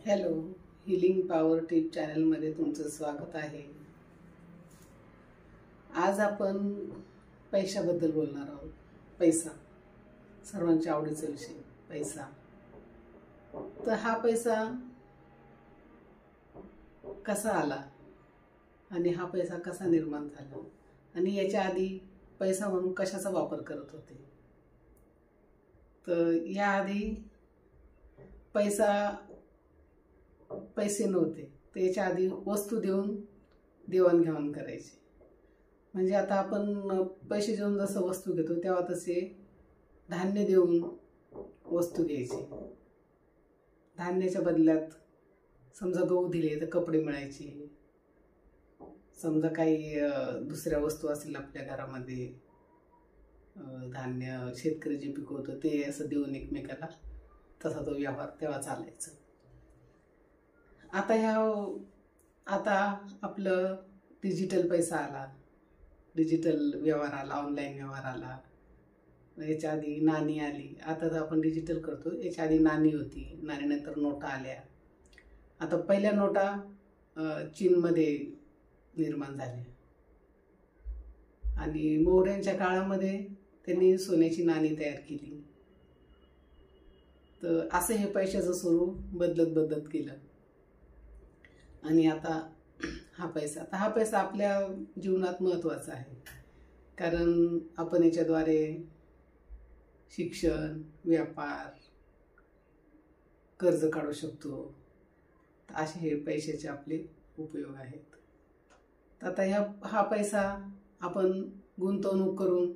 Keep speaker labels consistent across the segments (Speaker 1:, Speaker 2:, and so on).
Speaker 1: Hello, healing power tip चॅनलमध्ये तुमचं स्वागत आहे. आज आपण पैशाबद्दल बोलणार आहोत. पैसा सर्वांच्या आवडीचा विषय. पैसा तर हा पैसा कसा आला आणि हा पैसा कसा निर्माण झाला आणि याच्या आधी पैसा म्हणून कशाचा वापर करत होते. तर याआधी पैसे नव्हते, तर याच्या आधी वस्तू देऊन देवाणघेवाण करायचे. म्हणजे आता आपण पैसे देऊन जसं वस्तू घेतो तेव्हा तसे धान्य देऊन वस्तू घ्यायचे. धान्याच्या बदल्यात समजा गहू दिले तर कपडे मिळायचे. समजा काही दुसऱ्या वस्तू असतील आपल्या घरामध्ये, धान्य शेतकरी जे पिकवतो ते असं देऊन एकमेकाला तसा तो व्यवहार तेव्हा चालायचा. आता आपलं डिजिटल पैसा आला, डिजिटल व्यवहार आला, ऑनलाईन व्यवहार आला. याच्या आधी नाणी आली, आता तर आपण डिजिटल करतो. याच्या आधी नाणी होती, नाणीनंतर नोटा आल्या. आता पहिल्या नोटा चीनमध्ये निर्माण झाल्या आणि मौर्यांच्या काळामध्ये त्यांनी सोन्याची नाणी तयार केली. तर असं हे पैशाचं स्वरूप बदलत गेलं. आणि आता हा पैसा आपल्या जीवनात महत्त्वाचा आहे, कारण आपण याच्याद्वारे शिक्षण, व्यापार, कर्ज काढू शकतो. असे हे पैशाचे आपले उपयोग आहेत. तर आता हा पैसा आपण गुंतवणूक करून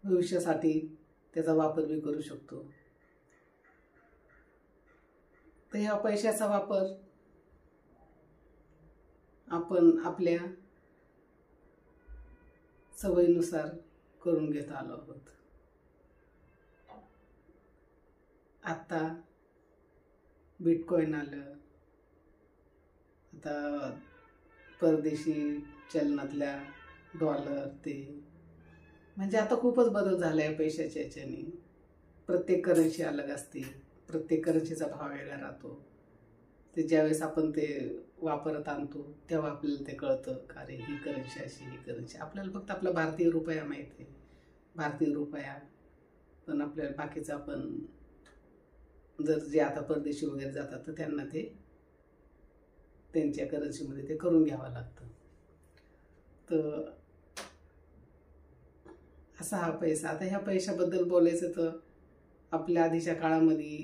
Speaker 1: भविष्यासाठी त्याचा वापर बी करू शकतो. तर ह्या पैशाचा वापर आपण आपल्या सवयीनुसार करून घेत आलो आहोत. आता बिटकॉइन आलं, आता परदेशी चलनातल्या डॉलर, ते म्हणजे आता खूपच बदल झाला आहे पैशाच्या याच्याने. प्रत्येक करन्सी अलग असते, प्रत्येक करन्सीचा भाव वेगळा राहतो. ते ज्यावेळेस आपण ते वापरत आणतो तेव्हा आपल्याला ते कळतं का रे ही करन्सी अशी, ही करन्सी. आपल्याला फक्त आपला भारतीय रुपया माहिती आहे, भारतीय रुपया. पण आपल्याला बाकीचं आपण जर जे आता परदेशी वगैरे जातात तर त्यांना ते त्यांच्या करन्सीमध्ये ते करून घ्यावं लागतं. तर असा हा पैसा. आता ह्या पैशाबद्दल बोलायचं तर आपल्या आधीच्या काळामध्ये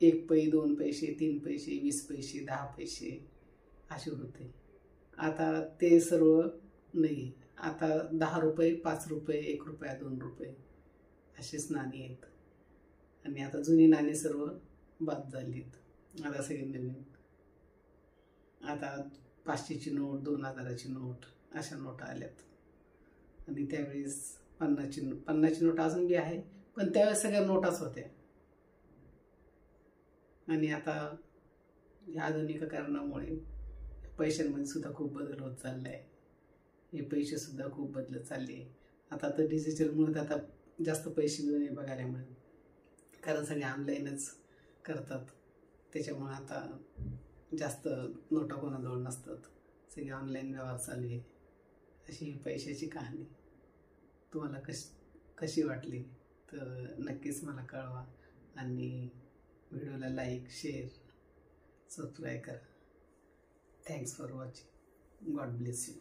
Speaker 1: 1 पै, 2 पैसे, 3 पैसे, 20 पैसे, 10 पैसे असे होते. आता ते सर्व नाही. आता 10 रुपये, 5 रुपये, 1 रुपया, 2 रुपये अशीच नाणी आहेत. आणि आता जुनी नाणी सर्व बाद झालीत. आता सगळी नवीन, आता 500ची नोट, 2000ची नोट अशा नोटा आल्यात. आणि त्यावेळेस 50ची नोट अजून बी आहे, पण त्यावेळेस सगळ्या नोटाच होत्या. आणि आता या आधुनिकीकरणामुळे पैशांमध्ये सुद्धा खूप बदल होत चालला आहे. हे पैसे सुद्धा खूप बदलत चालले. आता तर डिजिटलमुळे आता जास्त पैसे नाही बघायला मिळत, कारण सगळे ऑनलाईनच करतात. त्याच्यामुळे आता जास्त नोटा कोणाजवळ नसतात, सगळे ऑनलाईन व्यवहार चालू आहे. अशी पैशाची कहाणी. तुम्हाला कशी वाटली तर नक्कीच मला कळवा. आणि व्हिडिओला लाईक, शेअर, सबस्क्राईब करा. Thanks for watching. God bless you.